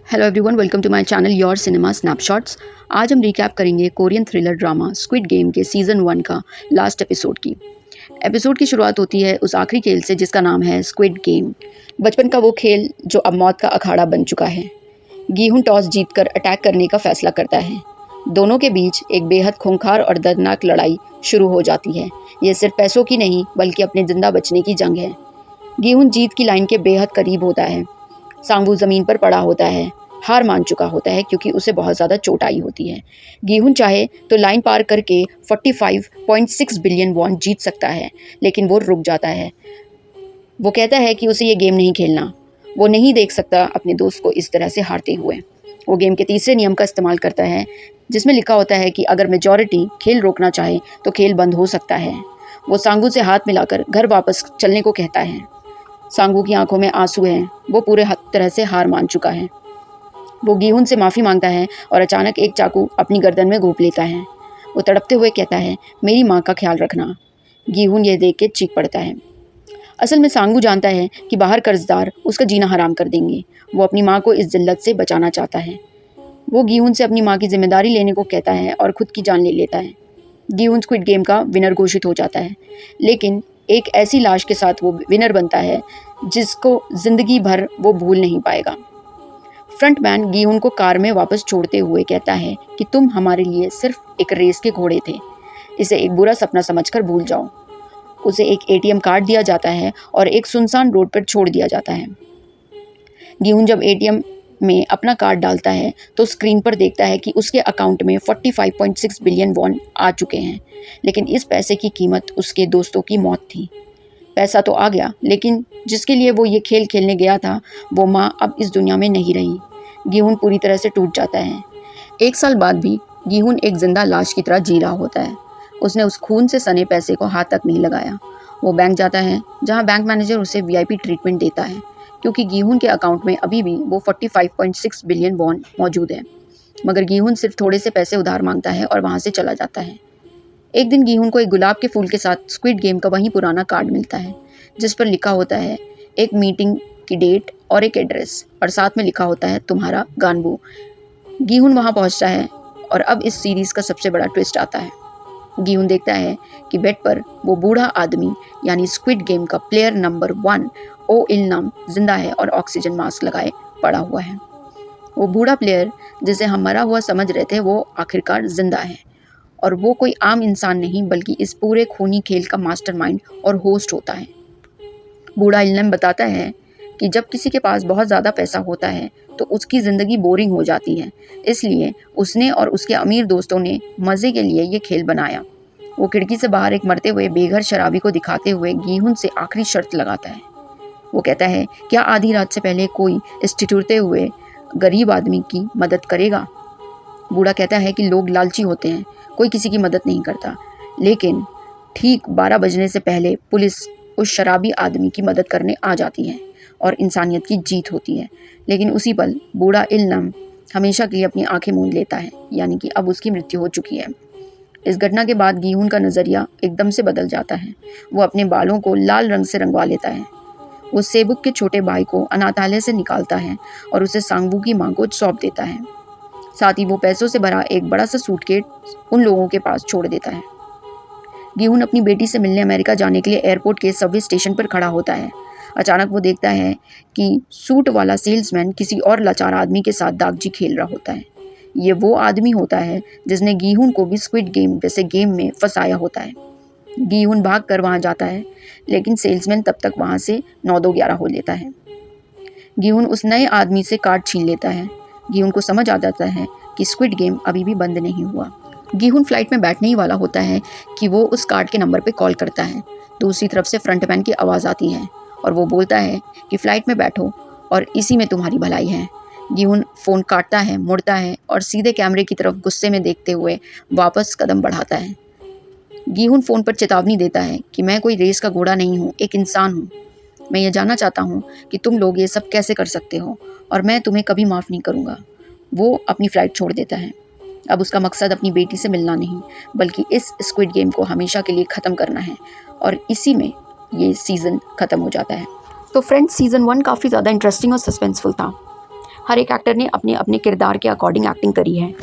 Hello everyone, welcome to my channel your cinema snapshots. आज हम recap करेंगे Korean thriller drama squid game के season 1 का last episode की। एपिसोड की शुरुआत होती है उस आखिरी खेल से जिसका नाम है स्क्विड गेम। बचपन का वो खेल जो अब मौत का अखाड़ा बन चुका है। गीहुन टॉस जीतकर अटैक करने का फैसला करता है। दोनों के बीच एक बेहद खूंखार और दर्दनाक लड़ाई शुरू हो जाती है। ये सिर्फ पैसों की नहीं बल्कि अपने जिंदा बचने की जंग है। गीहुन जीत की लाइन के बेहद करीब होता है। सांगू ज़मीन पर पड़ा होता है, हार मान चुका होता है क्योंकि उसे बहुत ज़्यादा चोट आई होती है। गीहुन चाहे तो लाइन पार करके 45.6 बिलियन वॉन जीत सकता है, लेकिन वो रुक जाता है। वो कहता है कि उसे ये गेम नहीं खेलना। वो नहीं देख सकता अपने दोस्त को इस तरह से हारते हुए। वो गेम के तीसरे नियम का इस्तेमाल करता है जिसमें लिखा होता है कि अगर मेजॉरिटी खेल रोकना चाहे तो खेल बंद हो सकता है। वो सांगू से हाथ मिलाकर घर वापस चलने को कहता है। सांगू की आंखों में आंसू हैं। वो पूरे तरह से हार मान चुका है। वो गीहुन से माफ़ी मांगता है और अचानक एक चाकू अपनी गर्दन में घोंप लेता है। वो तड़पते हुए कहता है, मेरी माँ का ख्याल रखना। गीहुन ये देख के चीख पड़ता है। असल में सांगू जानता है कि बाहर कर्जदार उसका जीना हराम कर देंगे। वो अपनी माँ को इस जिल्लत से बचाना चाहता है। वो गीहुन से अपनी माँ की जिम्मेदारी लेने को कहता है और खुद की जान ले लेता है। गीहुन स्क्विड गेम का विनर घोषित हो जाता है, लेकिन एक ऐसी लाश के साथ वो विनर बनता है जिसको जिंदगी भर वो भूल नहीं पाएगा। फ्रंटमैन गीहुन को कार में वापस छोड़ते हुए कहता है कि तुम हमारे लिए सिर्फ एक रेस के घोड़े थे। इसे एक बुरा सपना समझकर भूल जाओ। उसे एक एटीएम कार्ड दिया जाता है और एक सुनसान रोड पर छोड़ दिया जाता है। गीहुन जब एटीएम में अपना कार्ड डालता है तो स्क्रीन पर देखता है कि उसके अकाउंट में 45.6 बिलियन वॉन आ चुके हैं, लेकिन इस पैसे की कीमत उसके दोस्तों की मौत थी। पैसा तो आ गया, लेकिन जिसके लिए वो ये खेल खेलने गया था वो माँ अब इस दुनिया में नहीं रही। गीहुन पूरी तरह से टूट जाता है। 1 साल बाद भी गीहुन एक जिंदा लाश की तरह जी रहा होता है। उसने उस खून से सने पैसे को हाथ तक नहीं लगाया। वो बैंक जाता है जहाँ बैंक मैनेजर उसे वीआईपी ट्रीटमेंट देता है क्योंकि गीहुन के अकाउंट में अभी भी वो 45.6 बिलियन वॉन मौजूद है। मगर गीहुन सिर्फ थोड़े से पैसे उधार मांगता है और वहाँ से चला जाता है। एक दिन गीहुन को एक गुलाब के फूल के साथ स्क्विड गेम का वही पुराना कार्ड मिलता है जिस पर लिखा होता है एक मीटिंग की डेट और एक एड्रेस, और साथ में लिखा होता है तुम्हारा गानबू। गीहुन वहाँ पहुँचता है और अब इस सीरीज़ का सबसे बड़ा ट्विस्ट आता है। गीहुन देखता है कि बेड पर वो बूढ़ा आदमी यानी स्क्विड गेम का प्लेयर नंबर 1 ओ इलनम जिंदा है और ऑक्सीजन मास्क लगाए पड़ा हुआ है। वो बूढ़ा प्लेयर जिसे हम मरा हुआ समझ रहे थे वो आखिरकार जिंदा है, और वो कोई आम इंसान नहीं बल्कि इस पूरे खूनी खेल का मास्टरमाइंड और होस्ट होता है। बूढ़ा इल्लम बताता है कि जब किसी के पास बहुत ज़्यादा पैसा होता है तो उसकी ज़िंदगी बोरिंग हो जाती है, इसलिए उसने और उसके अमीर दोस्तों ने मज़े के लिए ये खेल बनाया। वो खिड़की से बाहर एक मरते हुए बेघर शराबी को दिखाते हुए गीहुन से आखिरी शर्त लगाता है। वो कहता है, क्या आधी रात से पहले कोई इस ठिठुरते हुए गरीब आदमी की मदद करेगा? बूढ़ा कहता है कि लोग लालची होते हैं, कोई किसी की मदद नहीं करता। लेकिन ठीक 12 बजने से पहले पुलिस उस शराबी आदमी की मदद करने आ जाती है और इंसानियत की जीत होती है। लेकिन उसी पल बूढ़ा इल्लम हमेशा के लिए अपनी आंखें मूंद लेता है, यानी कि अब उसकी मृत्यु हो चुकी है। इस घटना के बाद गीहुन का नज़रिया एकदम से बदल जाता है। वो अपने बालों को लाल रंग से रंगवा लेता है। वो सेबुक के छोटे भाई को अनाथालय से निकालता है और उसे सांगबू की माँ को सौंप देता है। साथ ही वो पैसों से भरा एक बड़ा सा सूटकेस उन लोगों के पास छोड़ देता है। गीहुन अपनी बेटी से मिलने अमेरिका जाने के लिए एयरपोर्ट के सबवे स्टेशन पर खड़ा होता है। अचानक वो देखता है कि सूट वाला सेल्समैन किसी और लाचार आदमी के साथ दागजी खेल रहा होता है। ये वो आदमी होता है जिसने गीहुन को भी स्क्विड गेम जैसे गेम में फंसाया होता है। गीहुन भाग कर वहाँ जाता है, लेकिन सेल्समैन तब तक वहाँ से 9-2-11 हो लेता है। गीहुन उस नए आदमी से कार्ड छीन लेता है। गीहुन को समझ आ जाता है कि स्क्विड गेम अभी भी बंद नहीं हुआ। गीहुन फ्लाइट में बैठने ही वाला होता है कि वो उस कार्ड के नंबर पे कॉल करता है। दूसरी तरफ से फ्रंटमैन की आवाज़ आती है और वो बोलता है कि फ़्लाइट में बैठो और इसी में तुम्हारी भलाई है। गीहुन फ़ोन काटता है, मुड़ता है और सीधे कैमरे की तरफ गुस्से में देखते हुए वापस कदम बढ़ाता है। गीहुन फ़ोन पर चेतावनी देता है कि मैं कोई रेस का घोड़ा नहीं हूँ, एक इंसान हूँ। मैं ये जानना चाहता हूँ कि तुम लोग ये सब कैसे कर सकते हो, और मैं तुम्हें कभी माफ़ नहीं करूँगा। वो अपनी फ़्लाइट छोड़ देता है। अब उसका मकसद अपनी बेटी से मिलना नहीं बल्कि इस स्क्विड गेम को हमेशा के लिए ख़त्म करना है, और इसी में ये सीज़न ख़त्म हो जाता है। तो फ्रेंड्स, सीज़न 1 काफ़ी ज़्यादा इंटरेस्टिंग और सस्पेंसफुल था। हर एक एक्टर ने अपने अपने किरदार के अकॉर्डिंग एक्टिंग करी है।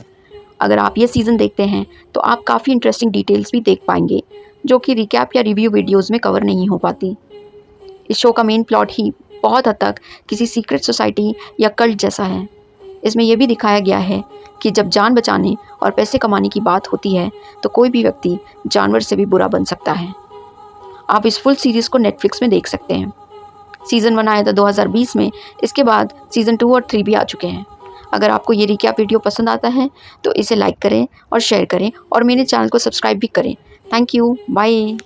अगर आप ये सीज़न देखते हैं तो आप काफ़ी इंटरेस्टिंग डिटेल्स भी देख पाएंगे जो कि रिकैप या रिव्यू वीडियोज़ में कवर नहीं हो पाती। इस शो का मेन प्लॉट ही बहुत हद तक किसी सीक्रेट सोसाइटी या कल्ट जैसा है। इसमें यह भी दिखाया गया है कि जब जान बचाने और पैसे कमाने की बात होती है तो कोई भी व्यक्ति जानवर से भी बुरा बन सकता है। आप इस फुल सीरीज़ को नेटफ्लिक्स में देख सकते हैं। सीज़न 1 आया था 2020 में, इसके बाद सीज़न 2 और 3 भी आ चुके हैं। अगर आपको ये रिकैप वीडियो पसंद आता है तो इसे लाइक करें और शेयर करें और मेरे चैनल को सब्सक्राइब भी करें। Thank you, bye.